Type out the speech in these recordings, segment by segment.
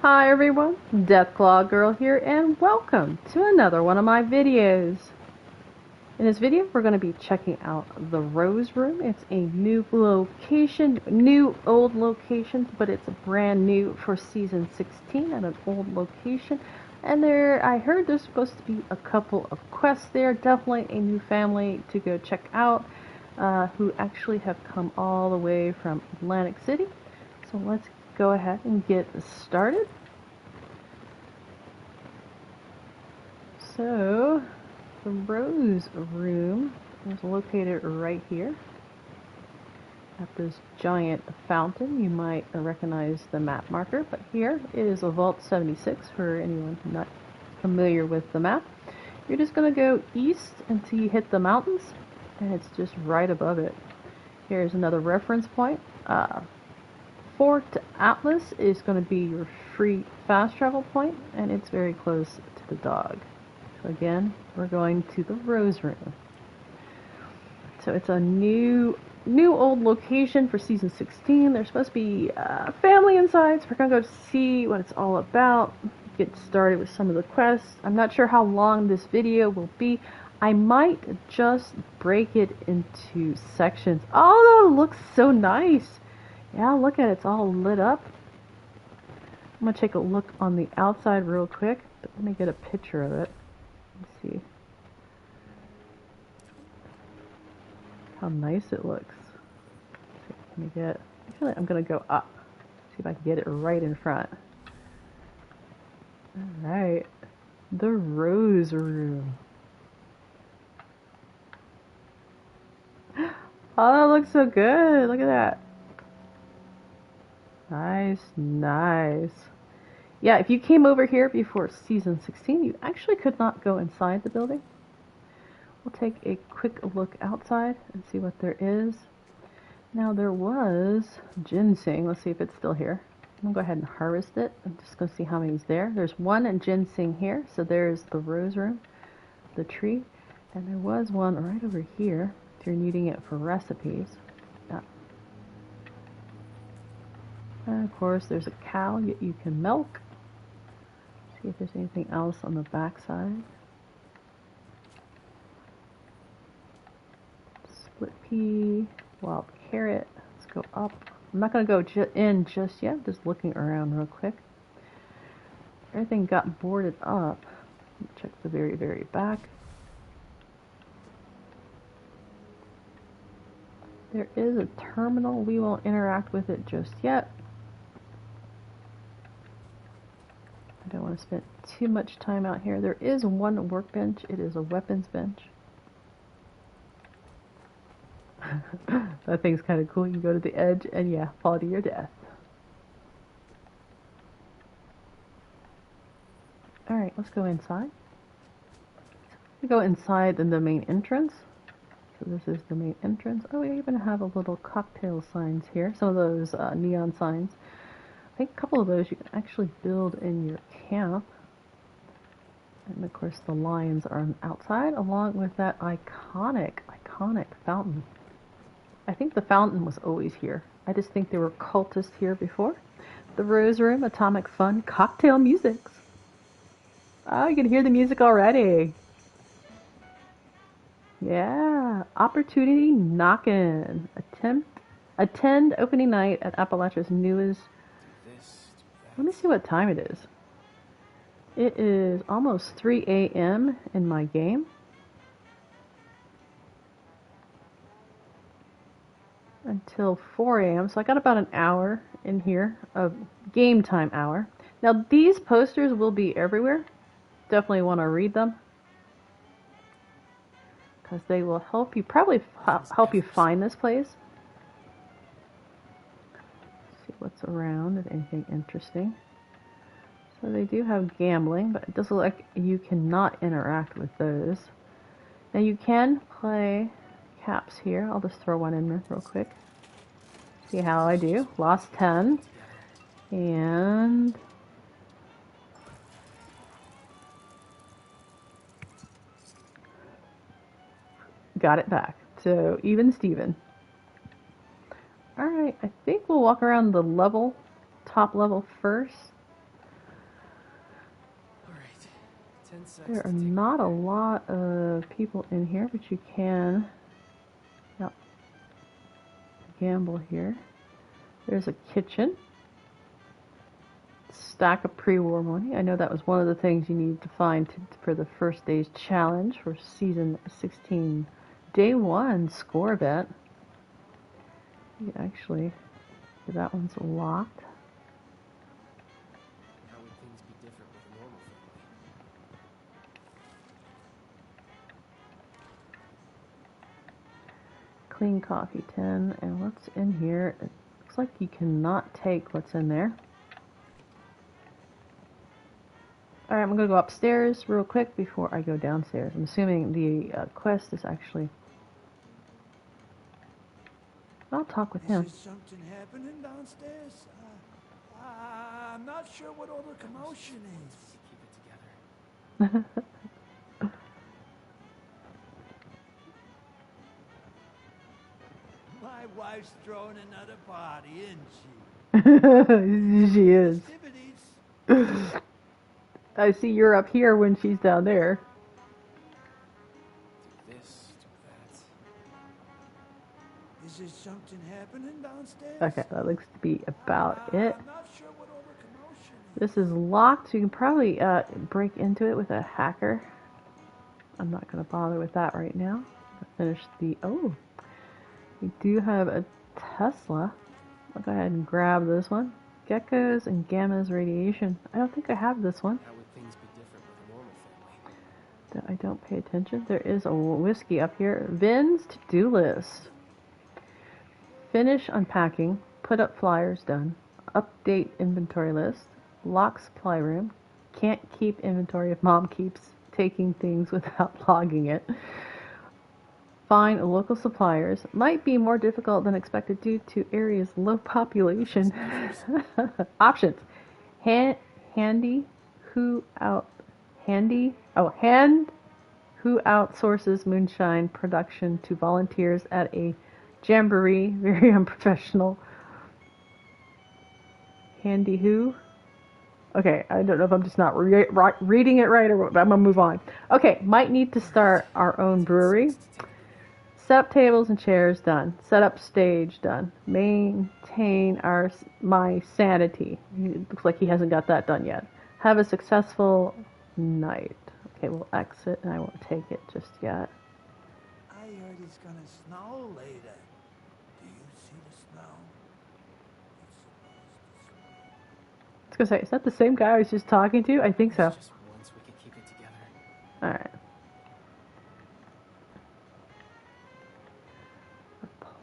Hi everyone, Deathclaw Girl here, and welcome to another one of my videos. In this video, we're going to be checking out the Rose Room. It's a new location, new old location, but it's brand new for season 16 at an old location. And I heard there's supposed to be a couple of quests there. Definitely a new family to go check out, who actually have come all the way from Atlantic City. So let's go ahead and get started. So the Rose Room is located right here at this giant fountain. You might recognize the map marker, but here is a Vault 76 for anyone not familiar with the map. You're just going to go east until you hit the mountains, and it's just right above it. Here's another reference point. Fort Atlas is going to be your free fast travel point, and it's very close to the dog. So again, we're going to the Rose Room. So it's a new old location for season 16. There's supposed to be a family inside, so we're going to go see what it's all about, get started with some of the quests. I'm not sure how long this video will be. I might just break it into sections. Oh, that looks so nice. Yeah, look at it. It's all lit up. I'm going to take a look on the outside real quick, but let me get a picture of it. Let's see how nice it looks. Let me get, actually I'm going to go up. See if I can get it right in front. Alright. The Rose Room. Oh, that looks so good. Look at that. Nice, nice. Yeah, if you came over here before season 16, you actually could not go inside the building. We'll take a quick look outside and see what there is. Now there was ginseng. Let's see if it's still here. I'm going to go ahead and harvest it. I'm just going to see how many's there. There's one ginseng here. So there's the Rose Room, the tree. And there was one right over here if you're needing it for recipes. And of course, there's a cow you can milk. See if there's anything else on the back side. Split pea, wild carrot. Let's go up. I'm not going to go in just yet. Just looking around real quick. Everything got boarded up. Check the very, very back. There is a terminal. We won't interact with it just yet. I don't want to spend too much time out here. There is one workbench. It is a weapons bench. That thing's kind of cool. You go to the edge and yeah, fall to your death. Alright, let's go inside. We go inside in the main entrance. So this is the main entrance. Oh, we even have a little cocktail signs here. Some of those neon signs. I think a couple of those you can actually build in your camp. And of course the lions are on the outside along with that iconic fountain. I think the fountain was always here. I just think there were cultists here before. The Rose Room, Atomic Fun, cocktail musics. Oh, you can hear the music already. Yeah, opportunity knockin'. Attend opening night at Appalachia's newest. Let me see what time it is. It is almost 3 a.m. in my game. Until 4 a.m. So I got about an hour in here of game time hour. Now these posters will be everywhere. Definitely want to read them, because they will help you, probably help you find this place. See what's around, if anything interesting. So they do have gambling, but it does look like you cannot interact with those. Now you can play caps here. I'll just throw one in there real quick. See how I do. Lost 10. And got it back. So even Steven. Alright, I think we'll walk around the top level first. There are not a lot of people in here, but you can gamble here. There's a kitchen. Stack of pre-war money. I know that was one of the things you needed to find for the first day's challenge for season 16. Day 1 score bet. Actually, that one's locked. How would things be different with a normal family? Clean coffee 10. And what's in here? It looks like you cannot take what's in there. Alright, I'm going to go upstairs real quick before I go downstairs. I'm assuming the quest is actually... I'll talk with him. Is something happening downstairs? I'm not sure what all the commotion is. Keep it together. My wife's throwing another party, isn't she? She is. Festivities. I see you're up here when she's down there. Do this, do that. Is there something happening downstairs? Okay, that looks to be about it. I'm not sure what all the commotion is. This is locked, so you can probably break into it with a hacker. I'm not going to bother with that right now. Finish the... Oh! We do have a Tesla. I'll go ahead and grab this one. Geckos and Gamma's radiation. I don't think I have this one. How would things be different with a normal family? That I don't pay attention. There is a whiskey up here. Vin's to-do list. Finish unpacking. Put up flyers, done. Update inventory list. Lock supply room. Can't keep inventory if mom keeps taking things without logging it. Find local suppliers. Might be more difficult than expected due to area's low population. Options. Hand who outsources moonshine production to volunteers at a jamboree. Very unprofessional. Handy who? Okay, I don't know if I'm just not reading it right or what, but I'm gonna move on. Okay, might need to start our own brewery. Set up tables and chairs, done. Set up stage, done. Maintain my sanity. It looks like he hasn't got that done yet. Have a successful night. Okay, we'll exit and I won't take it just yet. I heard it's gonna snow later. Do you see the snow? I was gonna say, is that the same guy I was just talking to? I think so. Just once we could keep it together. Alright.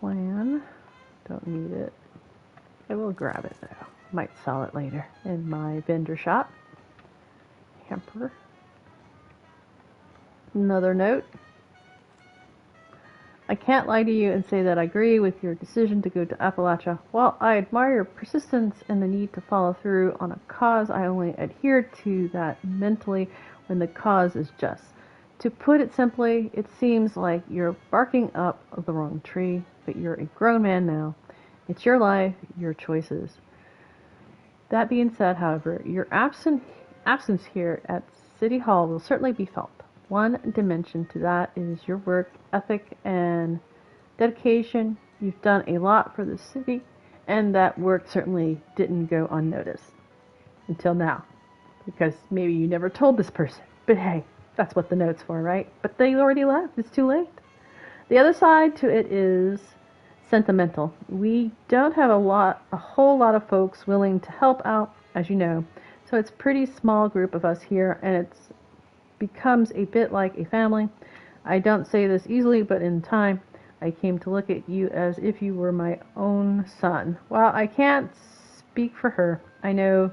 Plan. Don't need it. I will grab it though. Might sell it later in my vendor shop. Hamper. Another note. I can't lie to you and say that I agree with your decision to go to Appalachia. While I admire your persistence and the need to follow through on a cause, I only adhere to that mentally when the cause is just. To put it simply, it seems like you're barking up the wrong tree, but you're a grown man now. It's your life, your choices. That being said, however, your absence here at City Hall will certainly be felt. One dimension to that is your work ethic and dedication. You've done a lot for the city, and that work certainly didn't go unnoticed. Until now. Because maybe you never told this person. But hey, that's what the note's for, right? But they already left. It's too late. The other side to it is sentimental. We don't have a whole lot of folks willing to help out, as you know. So it's a pretty small group of us here, and it becomes a bit like a family. I don't say this easily, but in time, I came to look at you as if you were my own son. While I can't speak for her, I know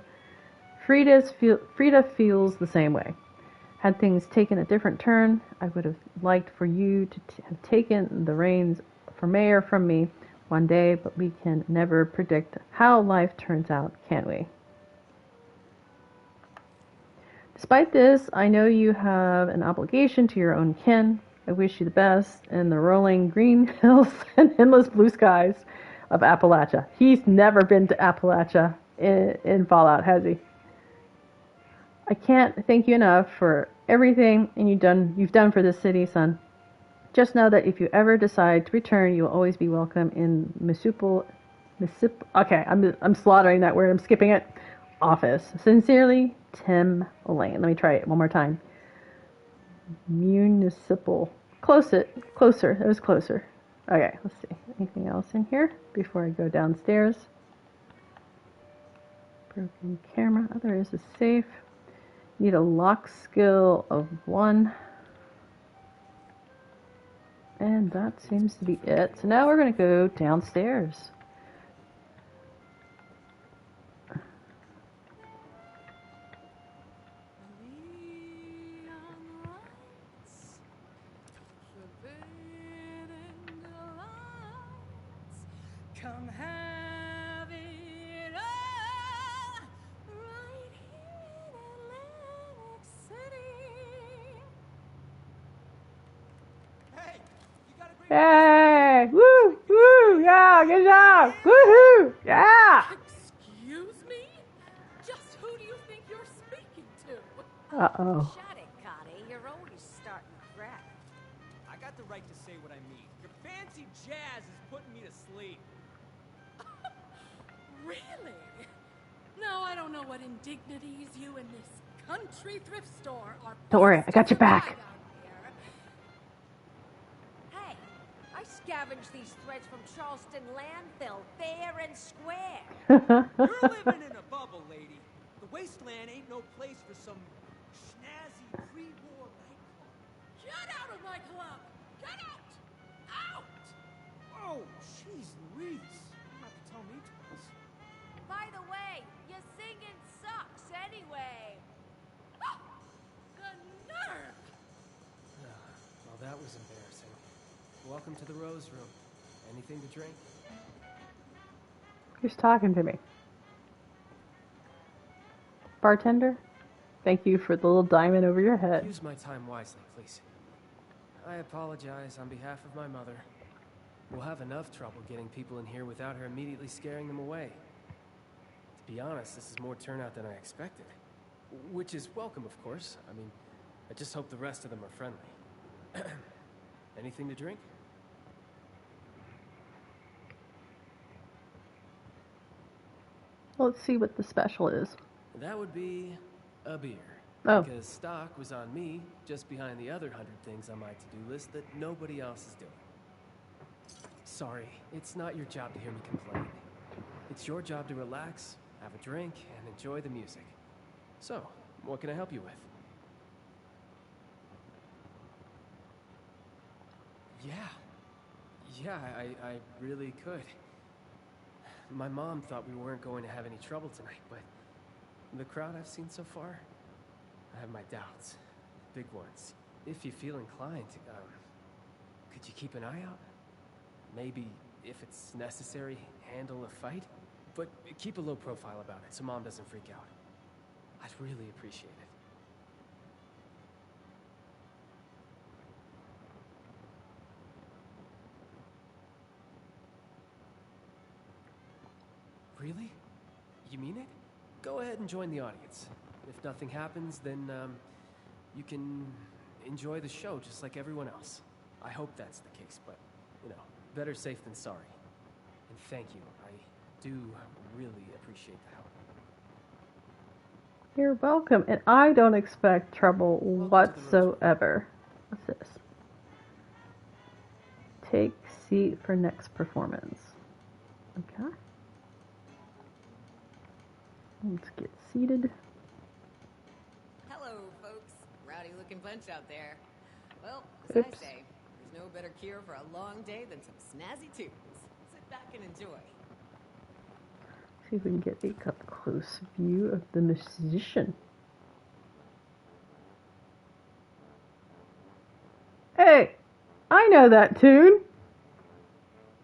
Frida feels the same way. Had things taken a different turn, I would have liked for you to have taken the reins for mayor from me one day, but we can never predict how life turns out, can we? Despite this, I know you have an obligation to your own kin. I wish you the best in the rolling green hills and endless blue skies of Appalachia. He's never been to Appalachia in Fallout, has he? I can't thank you enough for everything and you've done for this city, son. Just know that if you ever decide to return, you will always be welcome in okay, I'm slaughtering that word. I'm skipping it. Office. Sincerely, Tim Lane. Let me try it one more time. Municipal. Closer. It was closer. Okay, let's see. Anything else in here before I go downstairs? Broken camera. Oh, there is a safe. Need a lock skill of 1. And that seems to be it. So now we're going to go downstairs. Come have it all right here in Atlantic City. Hey, you gotta bring Hey! Woo! Woo! Yeah! Good job! Woohoo! Yeah! Excuse me? Just who do you think you're speaking to? Uh-oh. Shut it, Connie. You're always starting crap. I got the right to say what I mean. Your fancy jazz is putting me to sleep. Really? No, I don't know what indignities you in this country thrift store are. Don't worry, I got your back. Hey, I scavenged these threads from Charleston landfill, fair and square. You're living in a bubble, lady. The wasteland ain't no place for some snazzy pre-war nightclub. Get out of my club! Get out! Out! Whoa, jeez Louise. You don't have to tell me twice. By the way, your singing sucks anyway. Ah, the nerve! Well, that was embarrassing. Welcome to the Rose Room. Anything to drink? Who's talking to me? Bartender? Thank you for the little diamond over your head. Use my time wisely, please. I apologize on behalf of my mother. We'll have enough trouble getting people in here without her immediately scaring them away. To be honest, this is more turnout than I expected. Which is welcome, of course. I mean, I just hope the rest of them are friendly. Anything to drink? Let's see what the special is. That would be a beer. Oh. Because stock was on me, just behind the other 100 things on my to-do list that nobody else is doing. Sorry, it's not your job to hear me complain. It's your job to relax, have a drink, and enjoy the music. So, what can I help you with? Yeah, I really could. My mom thought we weren't going to have any trouble tonight, but the crowd I've seen so far, I have my doubts. Big ones. If you feel inclined, could you keep an eye out? Maybe, if it's necessary, handle a fight? But keep a low profile about it so Mom doesn't freak out. I'd really appreciate it. Really? You mean it? Go ahead and join the audience. If nothing happens, then, you can enjoy the show just like everyone else. I hope that's the case, but, you know, better safe than sorry. And thank you. I do really appreciate the help. You're welcome, and I don't expect trouble whatsoever. What's this? Take seat for next performance. Okay. Let's get seated. Hello, folks. Rowdy looking bunch out there. Well, as Oops. I say, there's no better cure for a long day than some snazzy tunes. Sit back and enjoy. See if we can get a up-close view of the musician. Hey, I know that tune.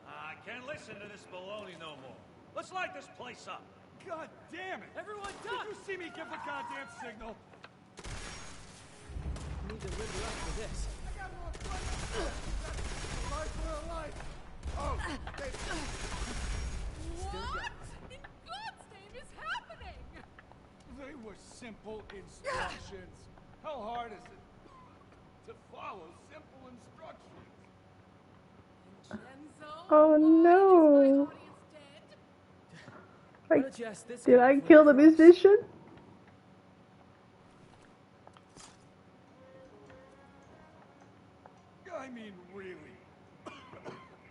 I can't listen to this baloney no more. Let's light this place up. God damn it! Everyone Did duck! you see me give the goddamn signal? You need to live up for this. I got more fun. Life for a life. Oh, they... What in God's name is happening? They were simple instructions. How hard is it to follow simple instructions? Vincenzo, Oh why is no! my audience dead? Why don't you ask this Did guy I before kill he the croaks? musician? I mean, really?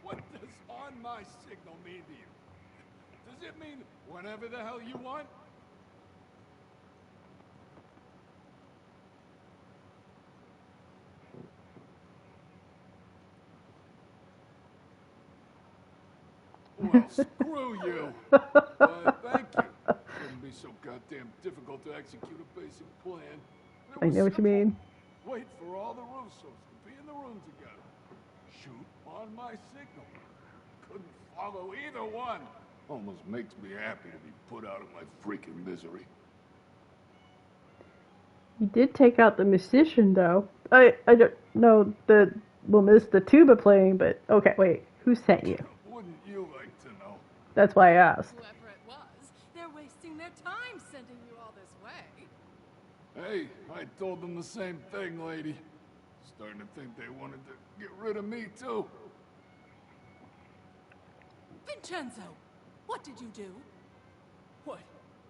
What does on my signal mean to you? Does it mean whenever the hell you want? Well, screw you. Thank you. Shouldn't be so goddamn difficult to execute a basic plan. It I was know what you simple. mean. Wait for all the Russos to be in the room together. Shoot on my signal. Couldn't follow either one. Almost makes me happy to be put out of my freaking misery. You did take out the musician, though. I don't know the woman is the tuba playing, but okay, wait. Who sent you? Wouldn't you like to know? That's why I asked. Whoever it was, they're wasting their time sending you all this way. Hey, I told them the same thing, lady. Starting to think they wanted to get rid of me, too. Vincenzo, what did you do? What?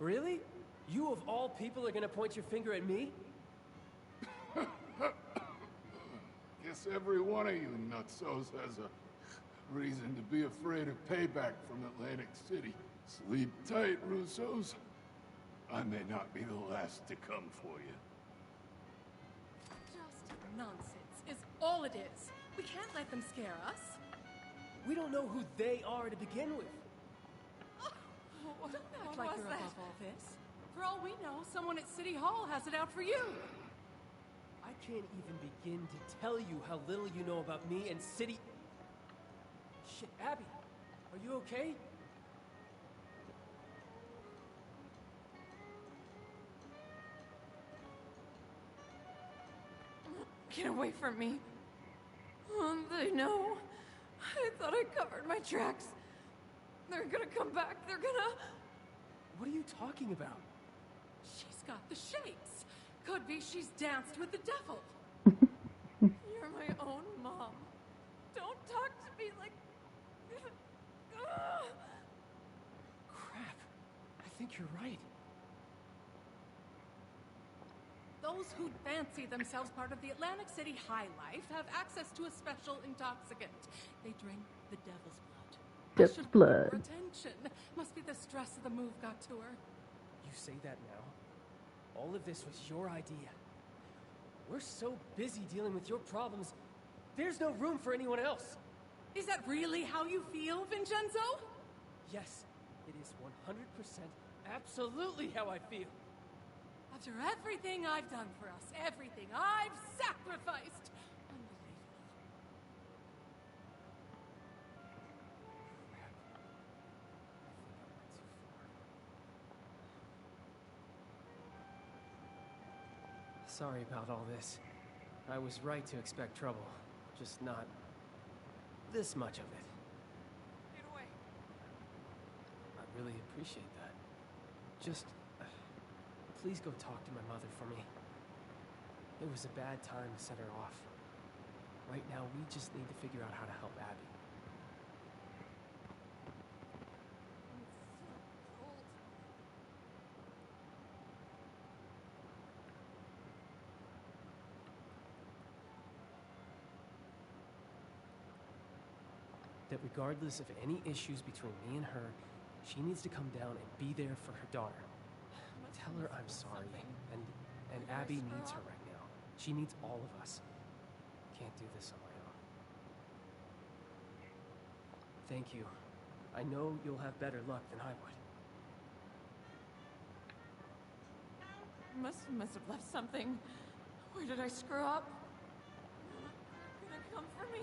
Really? You of all people are gonna point your finger at me? Guess every one of you nutsos has a reason to be afraid of payback from Atlantic City. Sleep tight, Russos. I may not be the last to come for you. Just nonsense is all it is. We can't let them scare us. We don't know who they are to begin with. Don't act like you're above all this. For all we know, someone at City Hall has it out for you. I can't even begin to tell you how little you know about me and City... Shit, Abby, are you okay? Get away from me. They know. I thought I covered my tracks. They're gonna come back. They're gonna... What are you talking about? She's got the shakes. Could be she's danced with the devil. You're my own mom. Don't talk to me like... Crap. I think you're right. Those who fancy themselves part of the Atlantic City high life have access to a special intoxicant. They drink the devil's blood. Devil's blood. Her attention. Must be the stress of the move got to her. You say that now? All of this was your idea. We're so busy dealing with your problems, there's no room for anyone else. Is that really how you feel, Vincenzo? Yes, it is 100% absolutely how I feel. After everything I've done for us, everything I've sacrificed. Unbelievable. Sorry about all this. I was right to expect trouble, just not this much of it. Get away. I really appreciate that. Just please go talk to my mother for me. It was a bad time to set her off. Right now, we just need to figure out how to help Abby. That regardless of any issues between me and her, she needs to come down and be there for her daughter. Tell her I'm sorry, and Abby needs her right now. She needs all of us. Can't do this on my own. Thank you. I know you'll have better luck than I would. Must have left something. Where did I screw up? They're gonna come for me.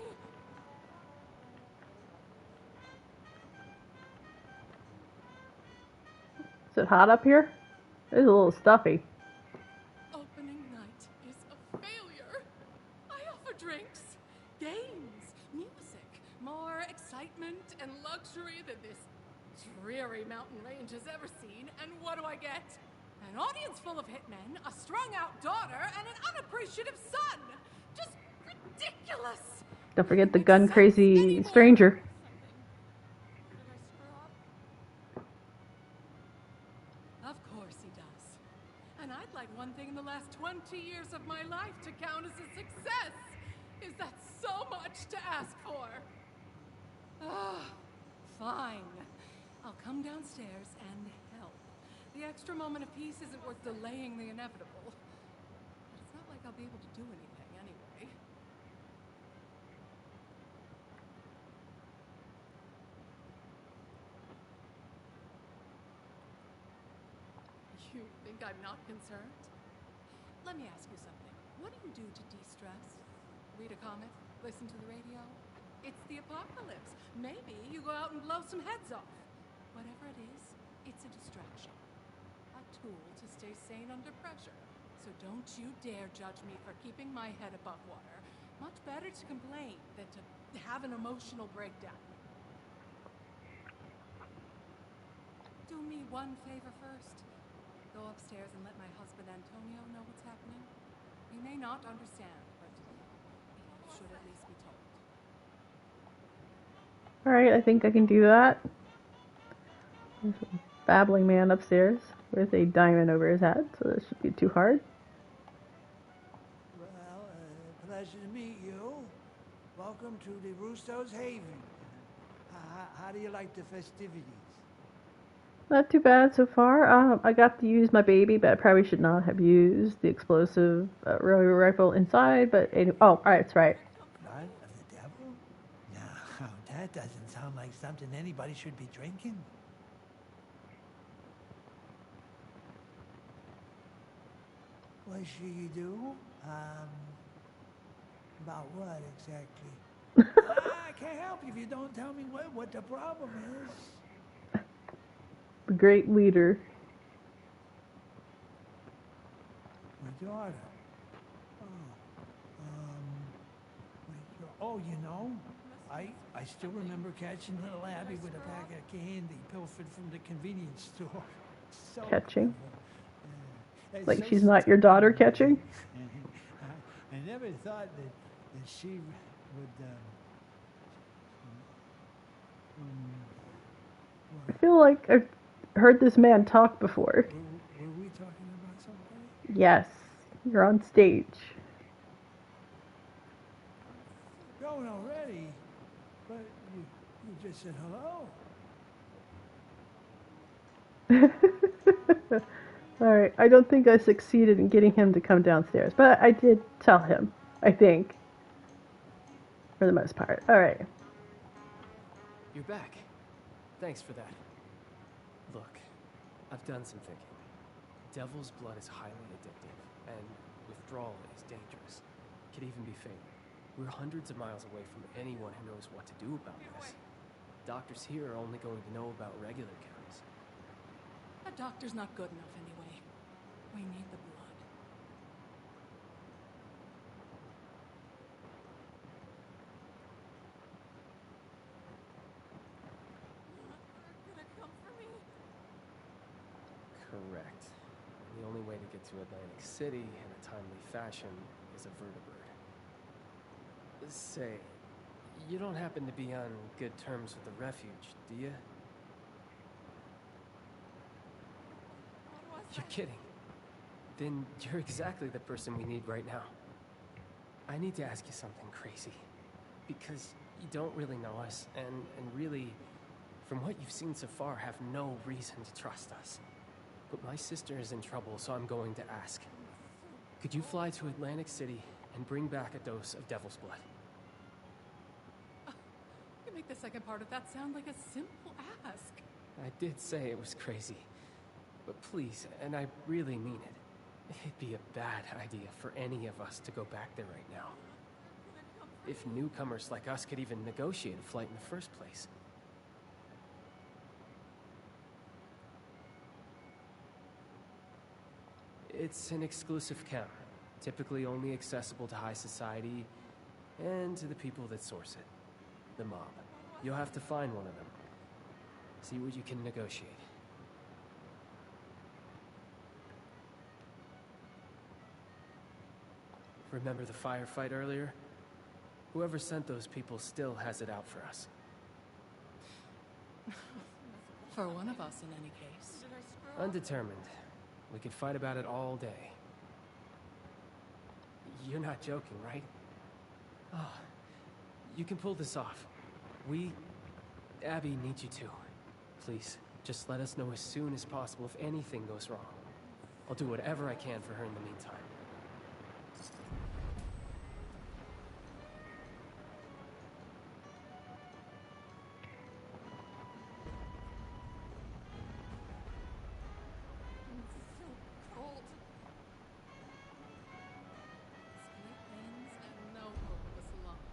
Is it hot up here? It's a little stuffy. Opening night is a failure. I offer drinks, games, music, more excitement and luxury than this dreary mountain range has ever seen. And what do I get? An an audience full of hitmen, a strung-out daughter, and an unappreciative son. Just ridiculous. Don't forget the Makes gun sense crazy anymore. stranger. Did I screw up? Of course he does. And I'd like one thing in the last 20 years of my life to count as a success. Is that so much to ask for? Fine. I'll come downstairs and help. The extra moment of peace isn't worth delaying the inevitable. But it's not like I'll be able to do anything anyway. You think I'm not concerned? Let me ask you something. What do you do to de-stress? Read a comic? Listen to the radio? It's the apocalypse. Maybe you go out and blow some heads off. Whatever it is, it's a distraction. A tool to stay sane under pressure. So don't you dare judge me for keeping my head above water. Much better to complain than to have an emotional breakdown. Do me one favor first. Go upstairs and let my husband Antonio know what's happening. He may not understand, but he should at least be told. Alright, I think I can do that. There's a babbling man upstairs with a diamond over his head, so this shouldn't be too hard. Well, pleasure to meet you. Welcome to the Russo's Haven. How do you like the festivities? Not too bad so far. I got to use my baby, but I probably should not have used the explosive rifle inside, but anyway. Oh, alright, that's right. Blood of the devil? No, that doesn't sound like something anybody should be drinking. What should you do? About what exactly? I can't help you if you don't tell me what the problem is. The great leader. My daughter. Oh, you know, I still remember catching little Abby with a bag of candy pilfered from the convenience store. So Catching? clever. Like she's not your daughter catching? I never thought that she would. I feel like I've heard this man talk before. Were we talking about somebody? Yes, you're on stage. Going already? But you just said hello. Alright, I don't think I succeeded in getting him to come downstairs, but I did tell him, I think. For the most part. Alright. You're back. Thanks for that. Look, I've done some thinking. Devil's blood is highly addictive, and withdrawal is dangerous. Could even be fatal. We're hundreds of miles away from anyone who knows what to do about this. Doctors here are only going to know about regular counts. A doctor's not good enough anyway. We need the blood. You're gonna come for me? Correct. The only way to get to Atlantic City in a timely fashion is a vertibird. Say, you don't happen to be on good terms with the refuge, do you? What was You're kidding. Then you're exactly the person we need right now. I need to ask you something crazy. Because you don't really know us, and really, from what you've seen so far, have no reason to trust us. But my sister is in trouble, so I'm going to ask. Could you fly to Atlantic City and bring back a dose of Devil's Blood? You make the second part of that sound like a simple ask. I did say it was crazy. But please, and I really mean it, it'd be a bad idea for any of us to go back there right now. If newcomers like us could even negotiate a flight in the first place. It's an exclusive count, typically only accessible to high society and to the people that source it, the mob. You'll have to find one of them. See what you can negotiate. Remember the firefight earlier? Whoever sent those people still has it out for us. For one of us, in any case. Undetermined. We could fight about it all day. You're not joking, right? Oh, you can pull this off. Abby needs you to. Please, just let us know as soon as possible if anything goes wrong. I'll do whatever I can for her in the meantime. It's so cold. Split ends and no hope of us alive.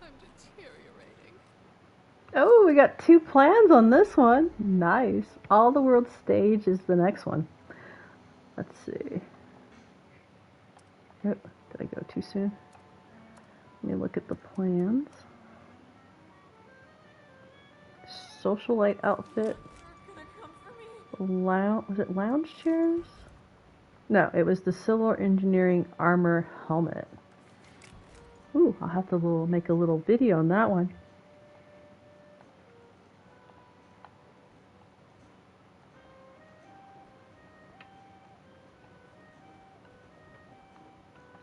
I'm deteriorating. Oh, we got 2 plans on this one. Nice. All the World Stage is the next one. Let's see. Oh, did I go too soon? Let me look at the plans. Socialite outfit. Was it lounge chairs? No, it was the civil engineering armor helmet. Ooh, I'll have to make a little video on that one.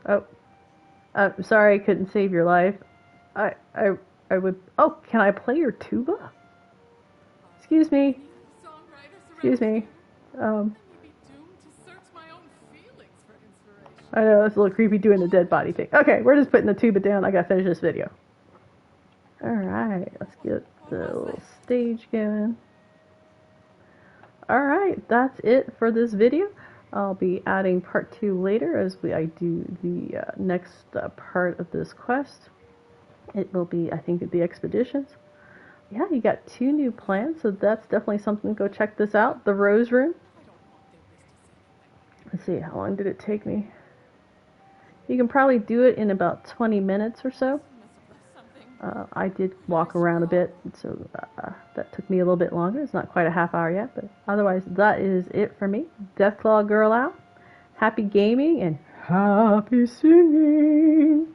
Oh, I'm sorry I couldn't save your life. I would. Oh, can I play your tuba? Excuse me. Excuse me. I know it's a little creepy doing the dead body thing. Okay, we're just putting the tuba down. I gotta finish this video. All right, let's get the little stage going. All right, that's it for this video. I'll be adding part 2 later as I do the next part of this quest. It will be, I think, the expeditions. Yeah, you got 2 new plans, so that's definitely something to go check this out. The Rose Room. Let's see, how long did it take me? You can probably do it in about 20 minutes or so. I did walk around a bit, so that took me a little bit longer. It's not quite a half hour yet, but otherwise that is it for me. Deathclaw Girl out. Happy gaming and happy singing.